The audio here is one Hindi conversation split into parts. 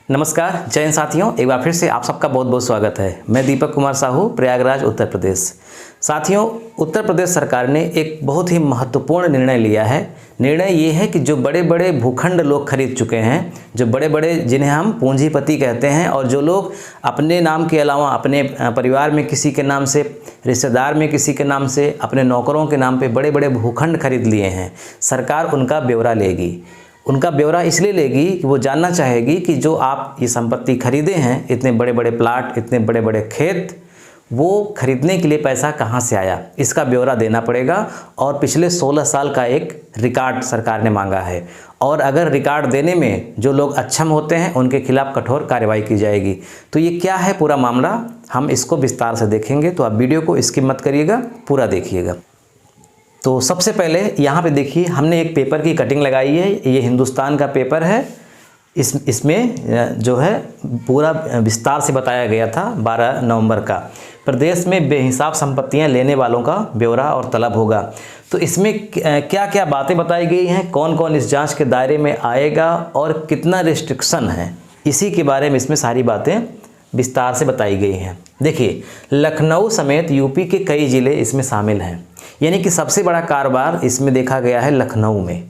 नमस्कार जय हिंद साथियों, एक बार फिर से आप सबका बहुत बहुत स्वागत है। मैं दीपक कुमार साहू, प्रयागराज उत्तर प्रदेश। साथियों, उत्तर प्रदेश सरकार ने एक बहुत ही महत्वपूर्ण निर्णय लिया है। निर्णय ये है कि जो बड़े बड़े भूखंड लोग खरीद चुके हैं, जो बड़े बड़े जिन्हें हम पूंजीपति कहते हैं, और जो लोग अपने नाम के अलावा अपने परिवार में किसी के नाम से, रिश्तेदार में किसी के नाम से, अपने नौकरों के नाम पे बड़े बड़े भूखंड खरीद लिए हैं, सरकार उनका ब्यौरा लेगी। उनका ब्यौरा इसलिए लेगी कि वो जानना चाहेगी कि जो आप ये संपत्ति खरीदे हैं, इतने बड़े बड़े प्लाट, इतने बड़े बड़े खेत, वो खरीदने के लिए पैसा कहाँ से आया, इसका ब्यौरा देना पड़ेगा। और पिछले 16 साल का एक रिकॉर्ड सरकार ने मांगा है, और अगर रिकॉर्ड देने में जो लोग अक्षम होते हैं उनके खिलाफ कठोर कार्रवाई की जाएगी। तो ये क्या है पूरा मामला, हम इसको विस्तार से देखेंगे, तो आप वीडियो को स्किप मत करिएगा, पूरा देखिएगा। तो सबसे पहले यहाँ पे देखिए, हमने एक पेपर की कटिंग लगाई है। ये हिंदुस्तान का पेपर है। इसमें जो है पूरा विस्तार से बताया गया था 12 नवंबर का। प्रदेश में बेहिसाब संपत्तियाँ लेने वालों का ब्यौरा और तलब होगा। तो इसमें क्या क्या बातें बताई गई हैं, कौन कौन इस जांच के दायरे में आएगा और कितना रिस्ट्रिक्शन है, इसी के बारे में इसमें सारी बातें विस्तार से बताई गई हैं। देखिए, लखनऊ समेत यूपी के कई ज़िले इसमें शामिल हैं, यानी कि सबसे बड़ा कारोबार इसमें देखा गया है लखनऊ में।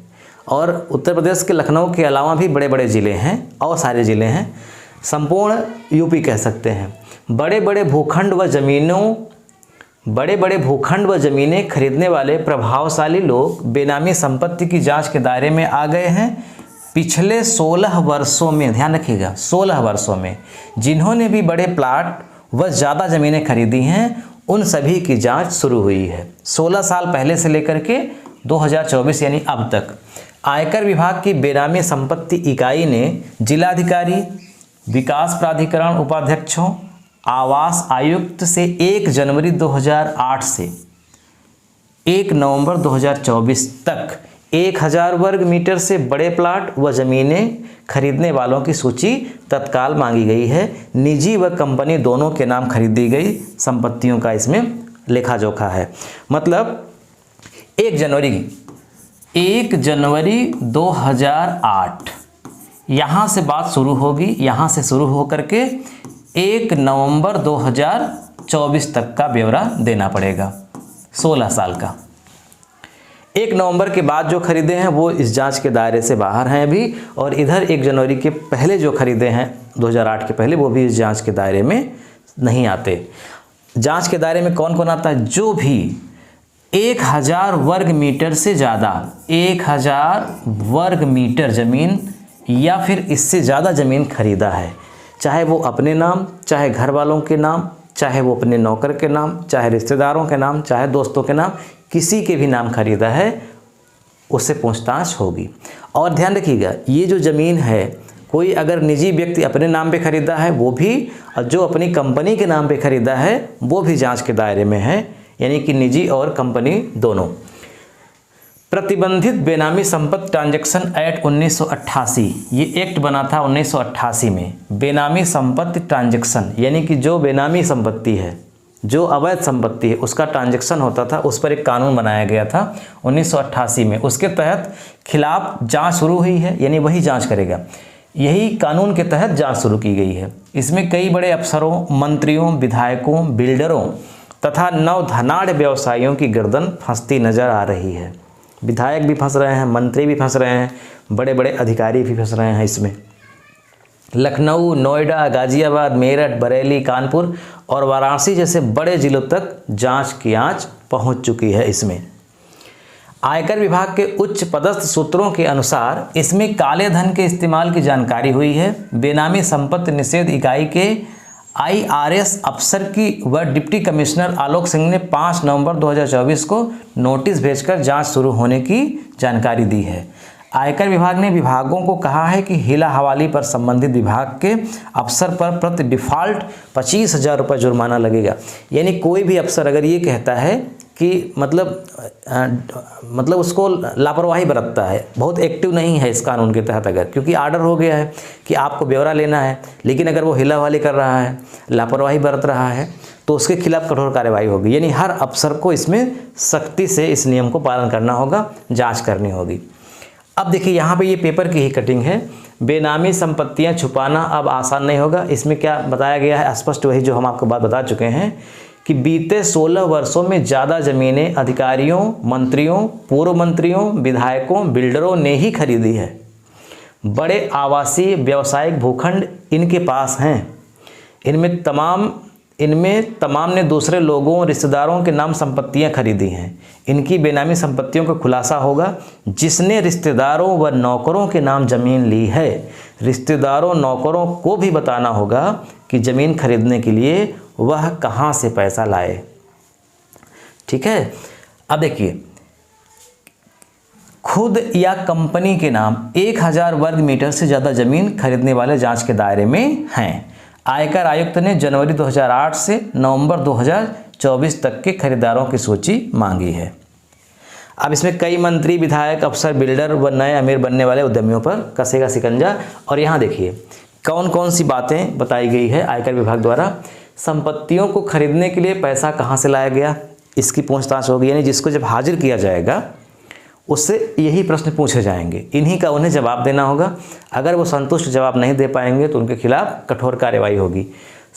और उत्तर प्रदेश के लखनऊ के अलावा भी बड़े बड़े ज़िले हैं और सारे ज़िले हैं, संपूर्ण यूपी कह सकते हैं। बड़े बड़े भूखंड व ज़मीनें खरीदने वाले प्रभावशाली लोग बेनामी संपत्ति की जांच के दायरे में आ गए हैं। पिछले 16 वर्षों में, ध्यान रखिएगा, 16 वर्षों में जिन्होंने भी बड़े प्लाट व ज़्यादा ज़मीनें खरीदी हैं, उन सभी की जांच शुरू हुई है। 16 साल पहले से लेकर के 2024 यानी अब तक आयकर विभाग की बेनामी संपत्ति इकाई ने जिलाधिकारी, विकास प्राधिकरण उपाध्यक्षों, आवास आयुक्त से 1 जनवरी 2008 से 1 नवंबर 2024 तक 1000 वर्ग मीटर से बड़े प्लाट व ज़मीनें खरीदने वालों की सूची तत्काल मांगी गई है। निजी व कंपनी दोनों के नाम खरीदी गई संपत्तियों का इसमें लेखा जोखा है। मतलब 1 जनवरी 2008 यहाँ से बात शुरू होगी, यहाँ से शुरू होकर के 1 नवंबर 2024 तक का ब्यौरा देना पड़ेगा, 16 साल का। 1 नवंबर के बाद जो खरीदे हैं वो इस जांच के दायरे से बाहर हैं अभी, और इधर 1 जनवरी के पहले जो खरीदे हैं 2008 के पहले, वो भी इस जांच के दायरे में नहीं आते। जांच के दायरे में कौन कौन आता है? जो भी 1000 वर्ग मीटर से ज़्यादा, 1000 वर्ग मीटर ज़मीन या फिर इससे ज़्यादा ज़मीन खरीदा है, चाहे वो अपने नाम, चाहे घर वालों के नाम, चाहे वो अपने नौकर के नाम, चाहे रिश्तेदारों के नाम, चाहे दोस्तों के नाम, किसी के भी नाम खरीदा है, उससे पूछताछ होगी। और ध्यान रखिएगा, ये जो ज़मीन है, कोई अगर निजी व्यक्ति अपने नाम पे खरीदा है वो भी, और जो अपनी कंपनी के नाम पे खरीदा है वो भी जांच के दायरे में है, यानी कि निजी और कंपनी दोनों। प्रतिबंधित बेनामी संपत्ति ट्रांजैक्शन एक्ट 1988, ये एक्ट बना था 1988 में। बेनामी संपत्ति ट्रांजैक्शन यानी कि जो बेनामी संपत्ति है, जो अवैध संपत्ति है, उसका ट्रांजैक्शन होता था, उस पर एक कानून बनाया गया था 1988 में। उसके तहत खिलाफ जांच शुरू हुई है, यानी वही जांच करेगा। यही कानून के तहत जांच शुरू की गई है। इसमें कई बड़े अफसरों, मंत्रियों, विधायकों, बिल्डरों तथा नवधनाढ़ व्यवसायियों की गर्दन फंसती नजर आ रही है। विधायक भी फंस रहे हैं, मंत्री भी फंस रहे हैं, बड़े बड़े अधिकारी भी फंस रहे हैं इसमें। लखनऊ, नोएडा, गाजियाबाद, मेरठ, बरेली, कानपुर और वाराणसी जैसे बड़े जिलों तक जांच की आंच पहुंच चुकी है इसमें। आयकर विभाग के उच्च पदस्थ सूत्रों के अनुसार इसमें काले धन के इस्तेमाल की जानकारी हुई है। बेनामी संपत्ति निषेध इकाई के IRS अफसर की व डिप्टी कमिश्नर आलोक सिंह ने 5 नवंबर 2024 को नोटिस भेजकर जांच शुरू होने की जानकारी दी है। आयकर विभाग ने विभागों को कहा है कि हिला हवाली पर संबंधित विभाग के अफसर पर प्रति डिफ़ॉल्ट 25,000 रुपये जुर्माना लगेगा। यानी कोई भी अफसर अगर ये कहता है कि मतलब उसको लापरवाही बरतता है, बहुत एक्टिव नहीं है इस कानून के तहत, अगर क्योंकि आर्डर हो गया है कि आपको ब्यौरा लेना है, लेकिन अगर वो हिलावाली कर रहा है, लापरवाही बरत रहा है, तो उसके खिलाफ कठोर कार्रवाई होगी। यानी हर अफसर को इसमें सख्ती से इस नियम को पालन करना होगा, जांच करनी होगी। अब देखिए यहाँ पे ये पेपर की ही कटिंग है। बेनामी संपत्तियाँ छुपाना अब आसान नहीं होगा। इसमें क्या बताया गया है, स्पष्ट वही जो हम आपको बात बता चुके हैं कि बीते 16 वर्षों में ज़्यादा ज़मीनें अधिकारियों, मंत्रियों, पूर्व मंत्रियों, विधायकों, बिल्डरों ने ही खरीदी है। बड़े आवासीय व्यावसायिक भूखंड इनके पास हैं। इनमें तमाम ने दूसरे लोगों, रिश्तेदारों के नाम संपत्तियां खरीदी हैं। इनकी बेनामी संपत्तियों का खुलासा होगा जिसने रिश्तेदारों व नौकरों के नाम ज़मीन ली है। रिश्तेदारों, नौकरों को भी बताना होगा कि ज़मीन खरीदने के लिए वह कहाँ से पैसा लाए। ठीक है। अब देखिए, खुद या कंपनी के नाम 1000 वर्ग मीटर से ज़्यादा ज़मीन खरीदने वाले जांच के दायरे में हैं। आयकर आयुक्त ने जनवरी 2008 से नवंबर 2024 तक के खरीदारों की सूची मांगी है। अब इसमें कई मंत्री, विधायक, अफसर, बिल्डर व नए अमीर बनने वाले उद्यमियों पर कसेगा शिकंजा। और यहाँ देखिए कौन कौन सी बातें बताई गई है आयकर विभाग द्वारा। संपत्तियों को खरीदने के लिए पैसा कहाँ से लाया गया, इसकी पूछताछ होगी। यानी जिसको जब हाजिर किया जाएगा उससे यही प्रश्न पूछे जाएंगे, इन्हीं का उन्हें जवाब देना होगा। अगर वो संतुष्ट जवाब नहीं दे पाएंगे तो उनके खिलाफ कठोर कार्रवाई होगी।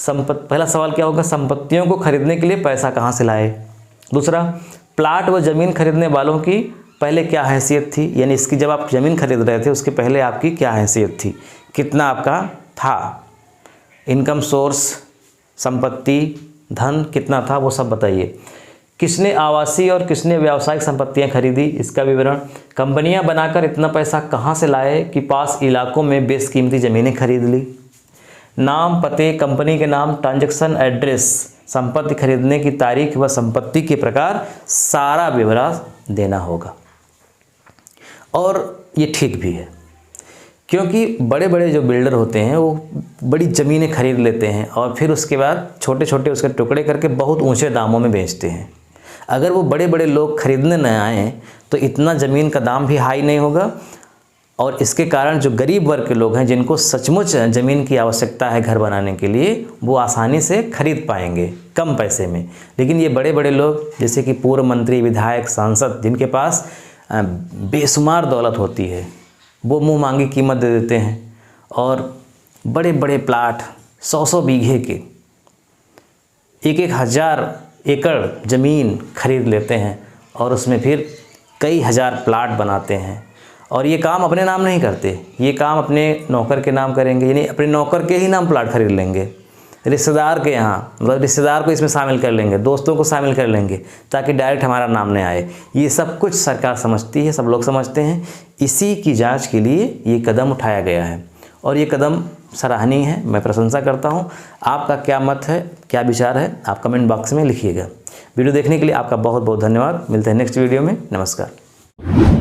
पहला सवाल क्या होगा, संपत्तियों को खरीदने के लिए पैसा कहाँ से लाए। दूसरा, प्लाट व ज़मीन खरीदने वालों की पहले क्या हैसियत थी, यानी इसकी जब आप ज़मीन खरीद रहे थे उसके पहले आपकी क्या हैसियत थी, कितना आपका था, इनकम सोर्स, संपत्ति, धन कितना था, वो सब बताइए। किसने आवासीय और किसने व्यावसायिक संपत्तियां खरीदी, इसका विवरण। कंपनियां बनाकर इतना पैसा कहां से लाए कि पास इलाकों में बेशकीमती ज़मीनें खरीद ली। नाम, पते, कंपनी के नाम, ट्रांजैक्शन एड्रेस, संपत्ति खरीदने की तारीख व संपत्ति के प्रकार, सारा विवरण देना होगा। और ये ठीक भी है क्योंकि बड़े बड़े जो बिल्डर होते हैं वो बड़ी ज़मीनें खरीद लेते हैं और फिर उसके बाद छोटे छोटे उसके टुकड़े करके बहुत ऊंचे दामों में बेचते हैं। अगर वो बड़े बड़े लोग खरीदने न आएँ तो इतना ज़मीन का दाम भी हाई नहीं होगा और इसके कारण जो गरीब वर्ग के लोग हैं जिनको सचमुच ज़मीन की आवश्यकता है घर बनाने के लिए, वो आसानी से खरीद पाएंगे कम पैसे में। लेकिन ये बड़े बड़े लोग जैसे कि पूर्व मंत्री, विधायक, सांसद, जिनके पास बेशुमार दौलत होती है, वो मुँह मांगी कीमत दे देते हैं और बड़े बड़े प्लाट 100-100 बीघे के, 1,000 एकड़ ज़मीन खरीद लेते हैं और उसमें फिर कई हज़ार प्लाट बनाते हैं। और ये काम अपने नाम नहीं करते, ये काम अपने नौकर के नाम करेंगे, यानी अपने नौकर के ही नाम प्लाट खरीद लेंगे, रिश्तेदार के यहाँ, मतलब रिश्तेदार को इसमें शामिल कर लेंगे, दोस्तों को शामिल कर लेंगे ताकि डायरेक्ट हमारा नाम नहीं आए। ये सब कुछ सरकार समझती है, सब लोग समझते हैं। इसी की जांच के लिए ये कदम उठाया गया है और ये कदम सराहनीय है, मैं प्रशंसा करता हूँ। आपका क्या मत है, क्या विचार है, आप कमेंट बॉक्स में लिखिएगा। वीडियो देखने के लिए आपका बहुत बहुत धन्यवाद। मिलते हैं नेक्स्ट वीडियो में। नमस्कार।